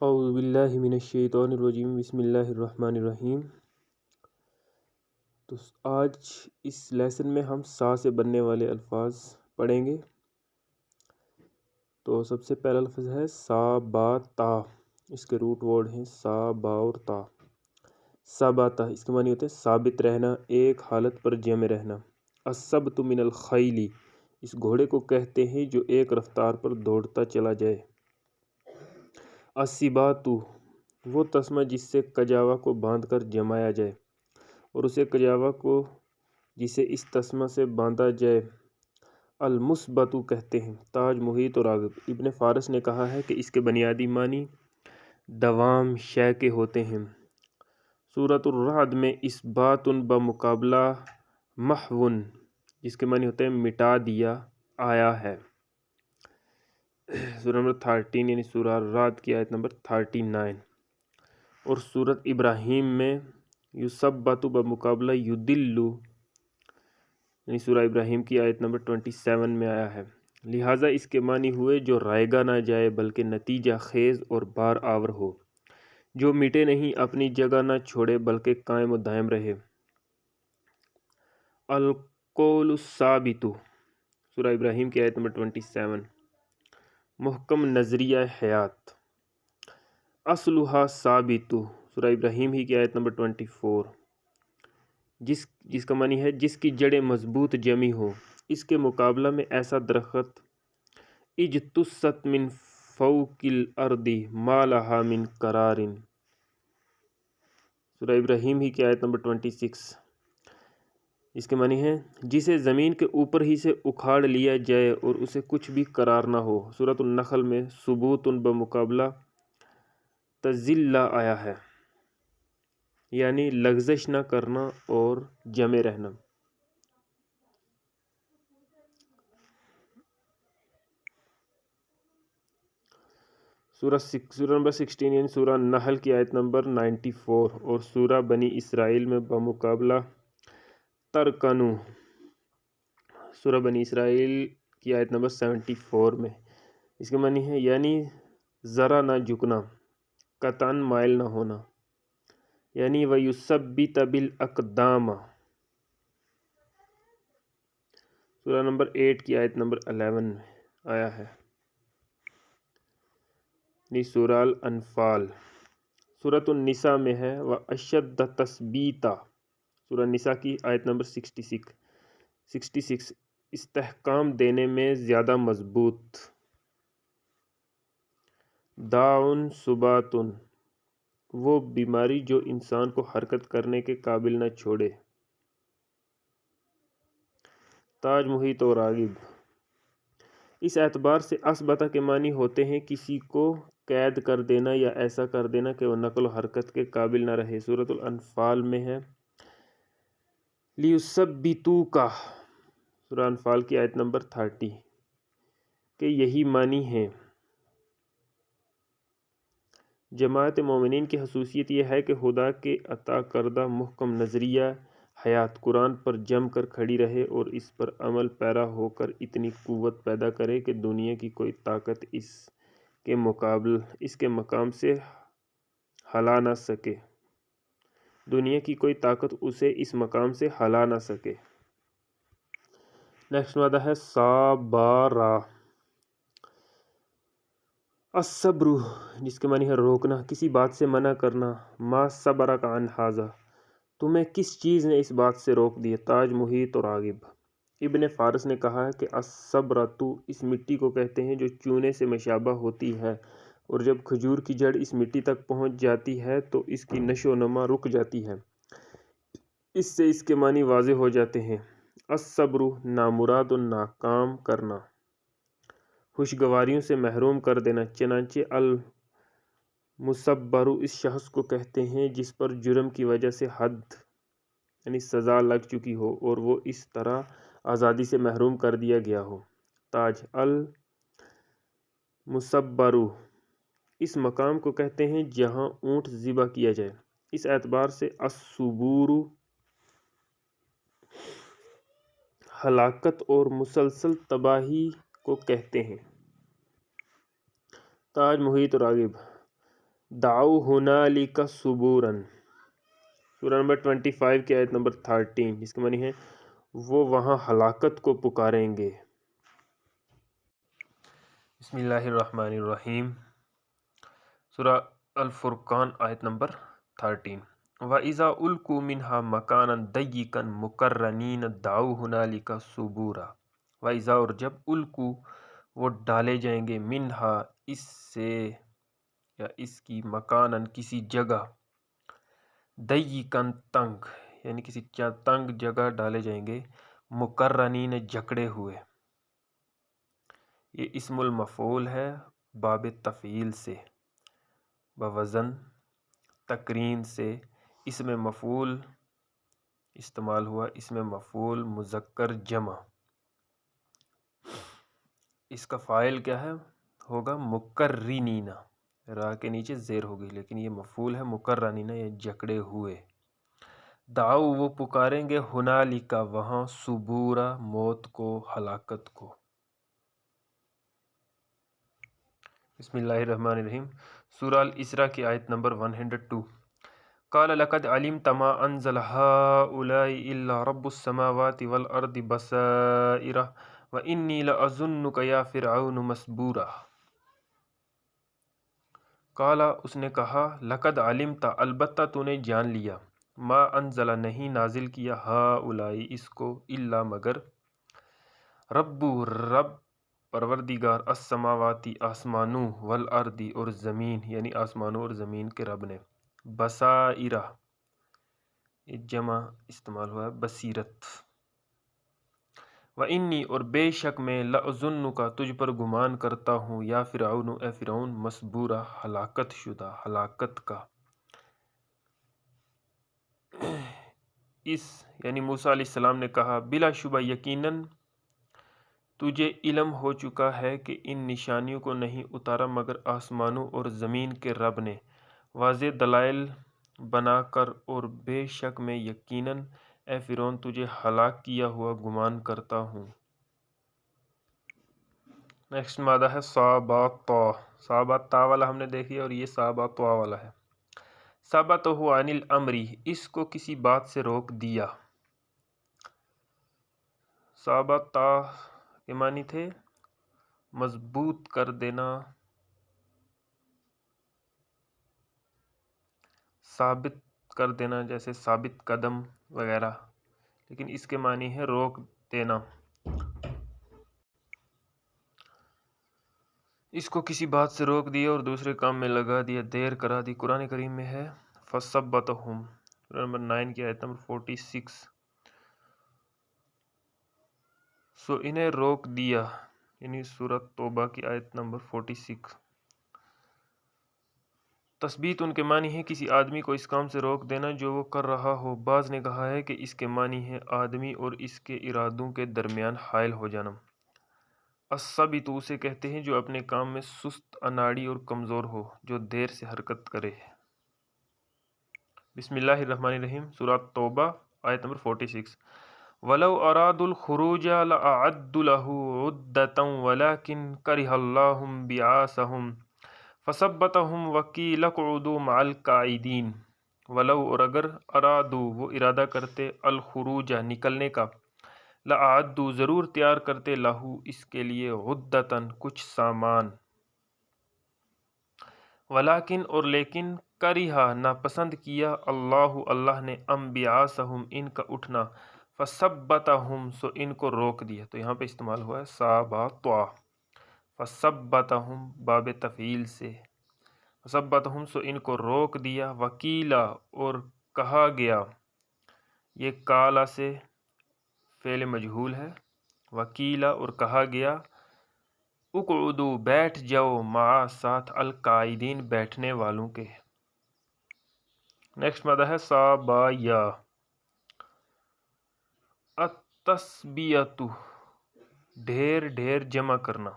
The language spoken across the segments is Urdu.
اعوذ باللہ من الشیطان الرجیم بسم اللہ الرحمن الرحیم۔ تو آج اس لیسن میں ہم سا سے بننے والے الفاظ پڑھیں گے۔ تو سب سے پہلا لفظ ہے سا با تا، اس کے روٹ ورڈ ہیں سا با اور تا۔ ثباتا اس کے معنی ہوتے ہیں ثابت رہنا، ایک حالت پر جمع رہنا۔ الثبت من الخیل اس گھوڑے کو کہتے ہیں جو ایک رفتار پر دوڑتا چلا جائے۔ السبات وہ تسمہ جس سے کجاوا کو باندھ کر جمایا جائے اور اسے کجاوا کو جسے اس تسمہ سے باندھا جائے المثبت کہتے ہیں۔ تاج محیط اور راغب ابن فارس نے کہا ہے کہ اس کے بنیادی معنی دوام شے کے ہوتے ہیں۔ سورۃ الرعد میں اثبات بمقابلہ محو جس کے معنی ہوتے ہیں مٹا دیا آیا ہے۔ سورہ نمبر 13 یعنی سورہ الرعد کی آیت نمبر 39 اور سورۃ ابراہیم میں یثبت بمقابلہ یدل یعنی سورہ ابراہیم کی آیت نمبر 27 میں آیا ہے۔ لہٰذا اس کے معنی ہوئے جو رائے گا نہ جائے بلکہ نتیجہ خیز اور بار آور ہو، جو مٹے نہیں اپنی جگہ نہ چھوڑے بلکہ قائم و دائم رہے۔ القول الثابت سورہ ابراہیم کی آیت نمبر 27 محکم نظریہ حیات۔ اصلها ثابت سورہ ابراہیم ہی کی آیت نمبر 24 جس کا معنی ہے جس کی جڑیں مضبوط جمی ہو۔ اس کے مقابلہ میں ایسا درخت اجتثت من فوق الارض ما لها من قرار سورہ ابراہیم ہی کی آیت نمبر 26 اس کے معنی ہے جسے زمین کے اوپر ہی سے اکھاڑ لیا جائے اور اسے کچھ بھی قرار نہ ہو۔ سورۃ النحل میں ثبوت بمقابلہ تزل آیا ہے یعنی لغزش نہ کرنا اور جمے رہنا۔ سورہ نمبر 16 یعنی سورہ نحل کی آیت نمبر 94 اور سورہ بنی اسرائیل میں بمقابلہ ترکنو سورہ بنی اسرائیل کی آیت نمبر 74 میں اس کے معنی ہے یعنی ذرا نہ جھکنا، قطعاً مائل نہ ہونا، یعنی وَيُثَبِّتَ بِالْأَقْدَامِ سورہ نمبر 8 کی آیت نمبر 11 میں آیا ہے۔ سورہ الانفال سورۃ النساء میں ہے وَأَشَدَّ تَثْبِيتًا سورہ نساء کی آیت نمبر 66 استحکام دینے میں زیادہ مضبوط۔ داعٌ ثبات وہ بیماری جو انسان کو حرکت کرنے کے قابل نہ چھوڑے۔ تاج محیط اور راغب اس اعتبار سے اثبتہ کے معنی ہوتے ہیں کسی کو قید کر دینا یا ایسا کر دینا کہ وہ نقل و حرکت کے قابل نہ رہے۔ سورۃ الانفال میں ہے لِيُثَبِّتُوكَ سورہ انفال کی آیت نمبر 30 کہ یہی معنی ہیں۔ جماعت مومنین کی خصوصیت یہ ہے کہ خدا کے عطا کردہ محکم نظریہ حیات قرآن پر جم کر کھڑی رہے اور اس پر عمل پیرا ہو کر اتنی قوت پیدا کرے کہ دنیا کی کوئی طاقت اس کے مقام سے ہلا نہ سکے، دنیا کی کوئی طاقت اسے اس مقام سے ہلا نہ سکے۔ نیکسٹ مادہ ہے صابرا الصبر جس کے معنی ہے روکنا، کسی بات سے منع کرنا۔ ما صبرک عن ھذا تمہیں کس چیز نے اس بات سے روک دیا۔ تاج محیط اور راغب ابن فارس نے کہا ہے کہ الصبرۃ اس مٹی کو کہتے ہیں جو چونے سے مشابہ ہوتی ہے اور جب کھجور کی جڑ اس مٹی تک پہنچ جاتی ہے تو اس کی نشو و نما رک جاتی ہے۔ اس سے اس کے معنی واضح ہو جاتے ہیں۔ الصبر نامراد و ناکام کرنا، خوشگواریوں سے محروم کر دینا۔ چنانچہ المصبر اس شخص کو کہتے ہیں جس پر جرم کی وجہ سے حد یعنی سزا لگ چکی ہو اور وہ اس طرح آزادی سے محروم کر دیا گیا ہو۔ تاج المصبر اس مقام کو کہتے ہیں جہاں اونٹ ذبح کیا جائے۔ اس اعتبار سے الصبور ہلاکت اور مسلسل تباہی کو کہتے ہیں۔ تاج محیط اور راغب دعو ہنالک ثبورن، سورہ نمبر 25 کی آیت نمبر 13، جس کے معنی ہے وہ وہاں ہلاکت کو پکاریں گے۔ بسم اللہ الرحمن الرحیم، سورہ الفرقان آیت نمبر 13۔ وَإِذَا أُلْقُوا مِنْهَا مَكَانًا ضَيِّقًا مُقَرَّنِينَ دَعَوْا هُنَالِكَ ثُبُورًا۔ وَإِذَا، اور جب القو وہ ڈالے جائیں گے، منہا اس سے یا اس کی، مکانن کسی جگہ، ضیقاً تنگ، یعنی کسی تنگ جگہ ڈالے جائیں گے، مقرنین جکڑے ہوئے، یہ اسم المفعول ہے باب تفعیل سے، بوزن تقرین سے اسم مفعول استعمال ہوا، اسم مفعول مذکر جمع، اس کا فاعل کیا ہے ہوگا مقرنین، را کے نیچے زیر ہوگی، لیکن یہ مفعول ہے مقرنین، یہ جکڑے ہوئے۔ دعو وہ پکاریں گے، ہنالک وہاں، ثبورا موت کو، ہلاکت کو۔ بسم اللہ الرحمن الرحیم، سورہ الاسراء کی آیت نمبر 102۔ قال لقد علمت ما انزل هؤلاء الا رب السماوات والارض بصائر وانی لاظنک یا فرعون مسبورا۔ قال، اس نے کہا، لقد علمت، البتہ تو نے جان لیا، ما انزل نہیں نازل کیا، ہؤلاء اس کو، الا مگر، رب پروردگار، السماواتی آسمانوں، والارض اور زمین، یعنی آسمانوں اور زمین کے رب نے، بصائرہ یہ جمع استعمال ہوا ہے بصیرت، وانی اور بے شک میں، لأظنک تجھ پر گمان کرتا ہوں، یا فرعون اے فرعون، مسبورہ ہلاکت شدہ، ہلاکت کا۔ اس یعنی موسیٰ علیہ السلام نے کہا، بلا شبہ یقیناً تجھے علم ہو چکا ہے کہ ان نشانیوں کو نہیں اتارا مگر آسمانوں اور زمین کے رب نے، واضح دلائل بنا کر، اور بے شک میں یقیناً اے فرعون تجھے ہلاک کیا ہوا گمان کرتا ہوں۔ نیکسٹ مادہ ہے صابات طا، صابات تا والا ہم نے دیکھی اور یہ صابات طا والا ہے۔ ثبتہ عن الامر، اس کو کسی بات سے روک دیا۔ صابت تا کے معنی تھے مضبوط کر دینا، ثابت کر دینا، جیسے ثابت قدم وغیرہ، لیکن اس کے معنی ہے روک دینا، اس کو کسی بات سے روک دیا اور دوسرے کام میں لگا دیا، دیر کرا دی۔ قرآن کریم میں ہے فَثَبَّتَهُمْ، نمبر 9 کی آیت نمبر 46۔ سو انہیں روک دیا، یعنی سورۃ توبہ کی آیت نمبر 46۔ تثبیت ان کے معنی ہے کسی آدمی کو اس کام سے روک دینا جو وہ کر رہا ہو۔ بعض نے کہا ہے کہ اس کے معنی ہے آدمی اور اس کے ارادوں کے درمیان حائل ہو جانا۔ الثابت اسے کہتے ہیں جو اپنے کام میں سست، اناڑی اور کمزور ہو، جو دیر سے حرکت کرے۔ بسم اللہ الرحمن الرحیم، سورۃ توبہ آیت نمبر 46۔ وَلَوْ أَرَادُوا الْخُرُوجَ لَأَعَدُّوا لَهُ عُدَّةً وَلَكِنْ كَرِهَ اللَّهُ بِعَاثَهُمْ فَثَبَّتَهُمْ وَقِيلَ اقْعُدُوا مَعَ الْقَاعِدِينَ۔ وَلَوْ، اور اگر، ارادوا وہ ارادہ کرتے، الخروج نکلنے کا، لَأَعَدُّوا ضرور تیار کرتے، لَهُ اس کے لیے، عُدَّةً کچھ سامان، ولیکن اور لیکن، کریہا ناپسند کیا، اللہ نے، انبیاءہم ان کا اٹھنا، فثبتہم سو ان کو روک دیا۔ تو یہاں پہ استعمال ہوا ہے ثابتا، فثبتہم باب تفعیل سے، فثبتہم سو ان کو روک دیا، وکیلا اور کہا گیا، یہ کالا سے فعل مجہول ہے، وکیلا اور کہا گیا، اقعدوا بیٹھ جاؤ، مع ساتھ، القاعدین بیٹھنے والوں کے۔ نیکسٹ مادہ ہے صابایا، التثبیۃ ڈھیر ڈھیر جمع کرنا،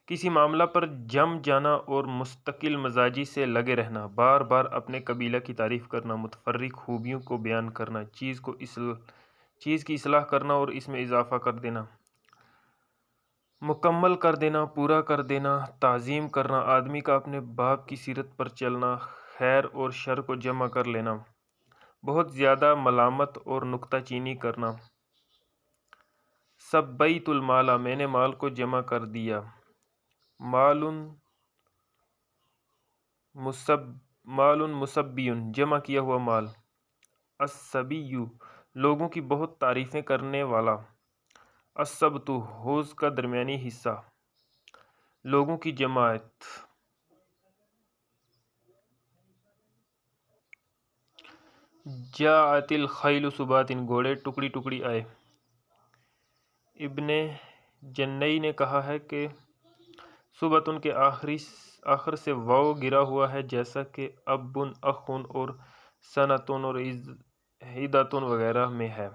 کسی معاملہ پر جم جانا اور مستقل مزاجی سے لگے رہنا، بار بار اپنے قبیلہ کی تعریف کرنا، متفرق خوبیوں کو بیان کرنا، چیز کی اصلاح کرنا اور اس میں اضافہ کر دینا، مکمل کر دینا، پورا کر دینا، تعظیم کرنا، آدمی کا اپنے باپ کی سیرت پر چلنا، خیر اور شر کو جمع کر لینا، بہت زیادہ ملامت اور نکتہ چینی کرنا، سبیت المالا میں نے مال کو جمع کر دیا، مال مسبیون جمع کیا ہوا مال، السبیو لوگوں کی بہت تعریفیں کرنے والا، السبت حوض کا درمیانی حصہ، لوگوں کی جماعت، جاءت الخیل سبات گھوڑے ٹکڑی ٹکڑی آئے۔ ابن جنئی نے کہا ہے کہ سبتن کے آخر سے واو گرا ہوا ہے، جیسا کہ ابن اخن اور سنتن اور عیدتن وغیرہ میں ہے۔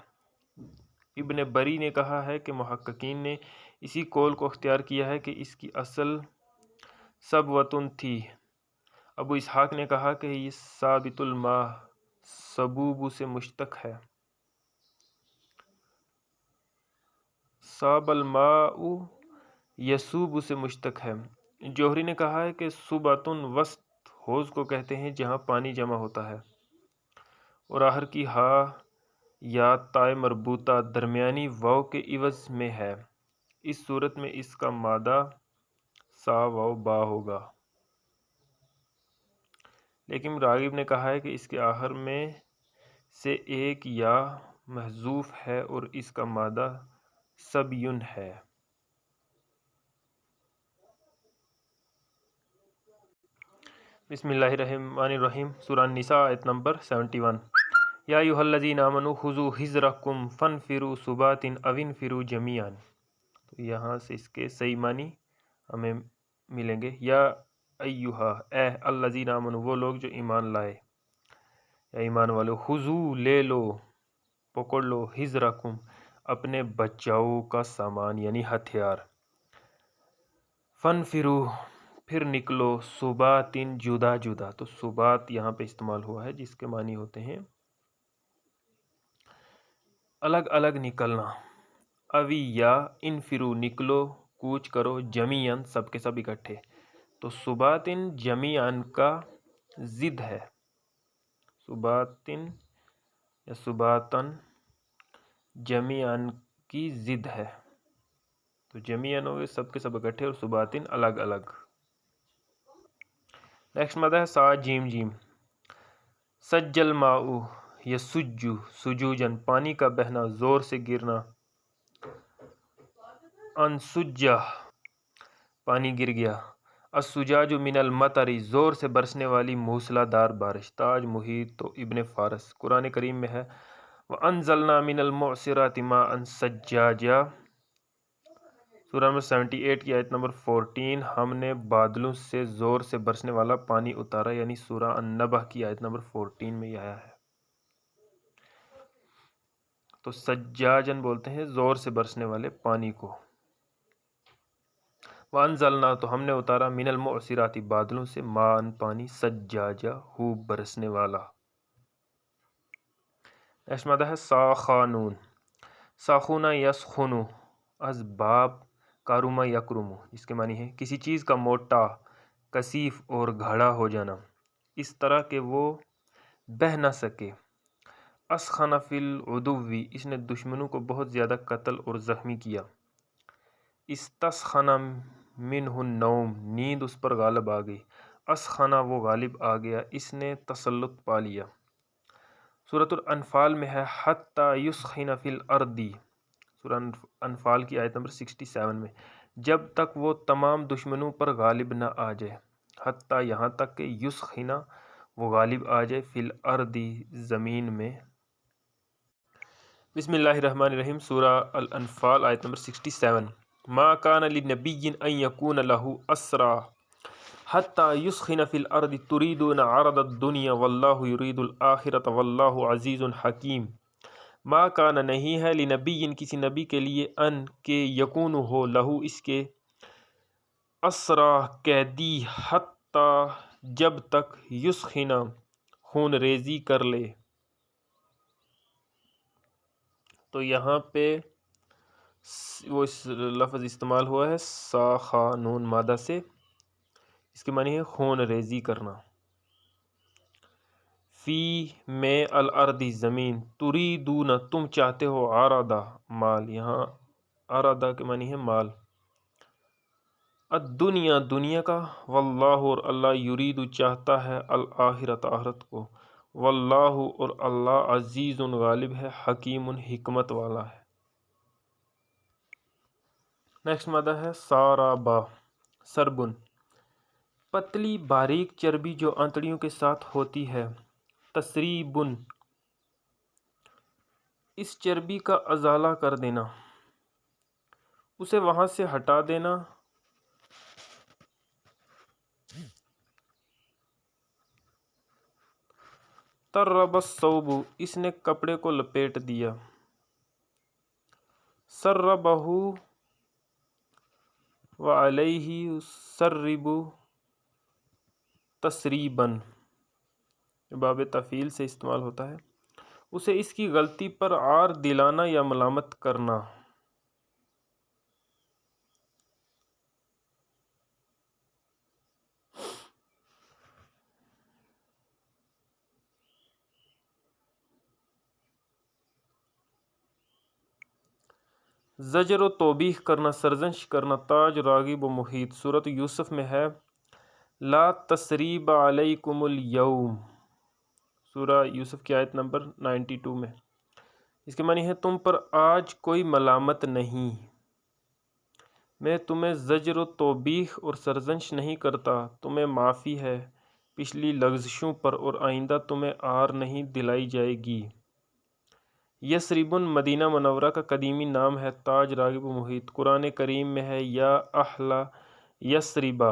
ابن بری نے کہا ہے کہ محققین نے اسی قول کو اختیار کیا ہے کہ اس کی اصل سبوتن تھی۔ ابو اسحاق نے کہا کہ یہ ثابت الماء سبوب سے مشتق ہے، صاب الماء یسوب سے مشتق ہے۔ جوہری نے کہا ہے کہ سباتن وسط حوض کو کہتے ہیں جہاں پانی جمع ہوتا ہے، اور آخر کی ہا یا تائے مربوطہ درمیانی واو کے عوض میں ہے، اس صورت میں اس کا مادہ سا واو با ہوگا۔ لیکن راغب نے کہا ہے کہ اس کے آخر میں سے ایک یا محذوف ہے اور اس کا مادہ سبیون ہے۔ بسم اللہ الرحمن الرحیم، سورہ النساء آیت نمبر 71۔ یا ایھا الذین آمنوا خذوا حذرکم فانفروا ثبات او انفروا جمیعا۔ تو یہاں سے اس کے صحیح معنی ہمیں ملیں گے۔ یا ایھا اے الذین آمنوا وہ لوگ جو ایمان لائے یا ایمان والو، خذوا لے لو، پکڑ لو، حذرکم اپنے بچاؤ کا سامان یعنی ہتھیار، فانفروا پھر نکلو، ثبات جدا جدا۔ تو ثبات یہاں پہ استعمال ہوا ہے جس کے معنی ہوتے ہیں الگ الگ نکلنا، اوی یا انفرو نکلو، کوچ کرو، جمیعاً سب کے سب اکٹھے۔ تو ثباتن جمیعاً کا ضد ہے، ثباتن یا ثباتن جمیعاً کی ضد ہے، تو جمیعاً ہوئے سب کے سب اکٹھے اور ثباتن الگ الگ۔ نیکسٹ مدہ ہے سا جیم جیم۔ سجل ماء یسجو سجوجن پانی کا بہنا، زور سے گرنا، انسجہ پانی گر گیا، السجاج من المطر زور سے برسنے والی موسلا دار بارش، تاج محیط تو ابن فارس۔ قرآن کریم میں ہے وَأَنزَلْنَا مِنَ الْمُعْصِرَاتِ مَاءً ثَجَّاجًا، سورہ نمبر 78 کی آیت نمبر 14۔ ہم نے بادلوں سے زور سے برسنے والا پانی اتارا، یعنی سورہ النبأ کی آیت نمبر 14 میں یہ آیا ہے۔ تو سجاجن بولتے ہیں زور سے برسنے والے پانی کو۔ وَأَنزَلْنَا تو ہم نے اتارا، مِنَ الْمُعْصِرَاتِ بادلوں سے، ماءً پانی، ثَجَّاجًا خوب برسنے والا۔ نیکسٹ مادہ ہے ساخانون۔ ساخونہ یسخنو از باب کارما یکرمو، اس کے معنی ہے کسی چیز کا موٹا، کثیف اور گھڑا ہو جانا، اس طرح کہ وہ بہہ نہ سکے۔ اسخن فی العدوی اس نے دشمنوں کو بہت زیادہ قتل اور زخمی کیا۔ استسخن منہ النوم نیند اس پر غالب آ گئی، اسخنا وہ غالب آ گیا، اس نے تسلط پا لیا۔ سورۃ الانفال میں ہے حتی یسخن فی الارض، سورہ انفال کی آیت نمبر 67 میں، جب تک وہ تمام دشمنوں پر غالب نہ آ جائے، حتی یہاں تک کہ یسخن وہ غالب آ جائے، فی الارض زمین میں۔ بسم اللہ الرحمن الرحیم، سورہ الانفال آیت نمبر 67۔ ما کان لنبی ان یکون لہ اسری حتی یسخن فی الارض تریدون عرض الدنیا واللہ یرید الآخرۃ واللہ عزیز حکیم۔ ما کان نہیں ہے لنبی کسی نبی کے لیے ان کہ یکون ہو لہو اس کے اسری قیدی حتی جب تک یسخن خون ریزی کر لے۔ تو یہاں پہ وہ اس لفظ استعمال ہوا ہے ساخانون مادہ سے، اس کے معنی ہے خون ریزی کرنا۔ فی میں الارض زمین، تریدون تم چاہتے ہو، عرضا مال، یہاں عرضا کے معنی ہے مال، الدنیا دنیا کا، واللہ اور اللہ یرید چاہتا ہے، الآخرت آخرت کو، واللہ اور اللہ عزیز غالب ہے، حکیم حکمت والا ہے۔ نیکسٹ مادہ ہے سارابا، سربن، پتلی باریک چربی جو انتڑیوں کے ساتھ ہوتی ہے، تسریبن، اس چربی کا ازالہ کر دینا، اسے وہاں سے ہٹا دینا، ترب الثوب، اس نے کپڑے کو لپیٹ دیا، سربہ وعلیہ سرب تسریباً، باب تفعیل سے استعمال ہوتا ہے، اسے اس کی غلطی پر عار دلانا یا ملامت کرنا۔ زجر و توبیخ کرنا، سرزنش کرنا، تاج راغب و محیط، سورۃ یوسف میں ہے لا تثریب علیکم الیوم، سورہ یوسف کی آیت نمبر 92 میں، اس کے معنی ہے تم پر آج کوئی ملامت نہیں، میں تمہیں زجر و توبیخ اور سرزنش نہیں کرتا، تمہیں معافی ہے پچھلی لغزشوں پر اور آئندہ تمہیں عار نہیں دلائی جائے گی۔ یثربن مدینہ منورہ کا قدیمی نام ہے، تاج راغب و محیط، قرآن کریم میں ہے یا اہل یثربا،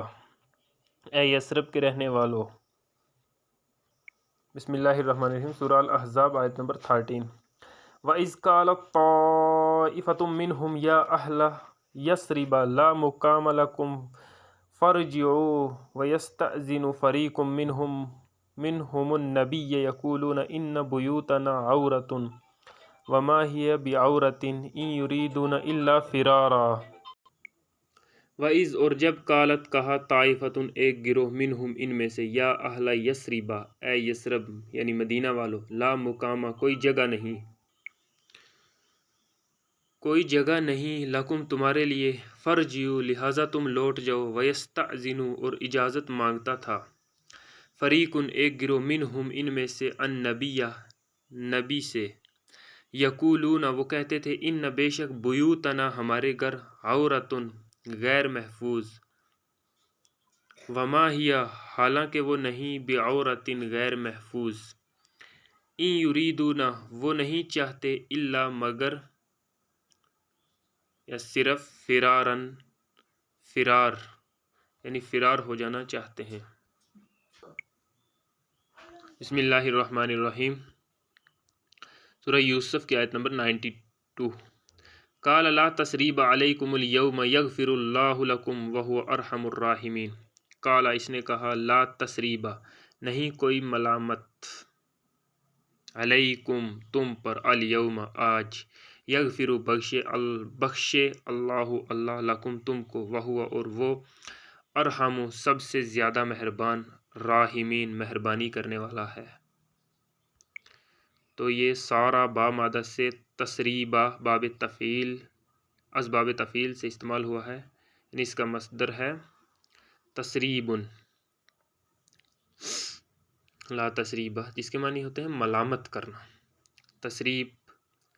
اے یثرب کے رہنے والو۔ بسم اللہ الرحمن الرحیم، سورہ الاحزاب آیت نمبر 13۔ وَإِذْ قَالَتْ طَائِفَةٌ مِّنْهُمْ يَا أَهْلَ يَثْرِبَ لَا مُقَامَ لَكُمْ فَارْجِعُوا وَيَسْتَأْذِنُ فَرِيقٌ مِّنْهُمُ النَّبِيَّ يَقُولُونَ إِنَّ بُيُوتَنَا عَوْرَةٌ وَمَا هِيَ بِعَوْرَةٍ إِن يُرِيدُونَ إِلَّا فِرَارًا۔ وَإِذْ اور جب قالت کہا، طائفتٌ ایک گروہ، منہم ان میں سے، یا اہل یثربا اے یثرب یعنی مدینہ والو، لا مقامہ کوئی جگہ نہیں، کوئی جگہ نہیں، لکم تمہارے لیے، فرجعوا لہذا تم لوٹ جاؤ، ویستأذنوا اور اجازت مانگتا تھا، فریقٌ ایک گروہ، منہم ان میں سے، النبیہ نبی سے، یقولون وہ کہتے تھے، ان بے شک بیوتنا ہمارے گھر، عورتن غیر محفوظ، وما ہی حالانکہ وہ نہیں، بعورتن غیر محفوظ، ان یریدون وہ نہیں چاہتے، الا مگر، یا صرف، فرارن فرار یعنی فرار ہو جانا چاہتے ہیں۔ بسم اللہ الرحمن الرحیم، سورہ یوسف کی آیت نمبر 92۔ قال لا تثریب علیکم الیوم یغفر اللہ لکم وہو ارحم الراحمین، قال اس نے کہا، لا تثریب نہیں کوئی ملامت، علیکم تم پر، الیوم آج، یغفر بخشے اللہ اللہ لکم تم کو، وہو اور وہ، ارحم سب سے زیادہ مہربان، راحمین مہربانی کرنے والا ہے۔ تو یہ سارا با مادہ سے تسریبا باب تفعیل، اسباب تفعیل سے استعمال ہوا ہے، یعنی اس کا مصدر ہے تسریبن، لا تسریبا جس کے معنی ہوتے ہیں ملامت کرنا، تسریب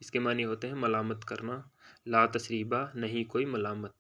اس کے معنی ہوتے ہیں ملامت کرنا، لا تسریبا نہیں کوئی ملامت۔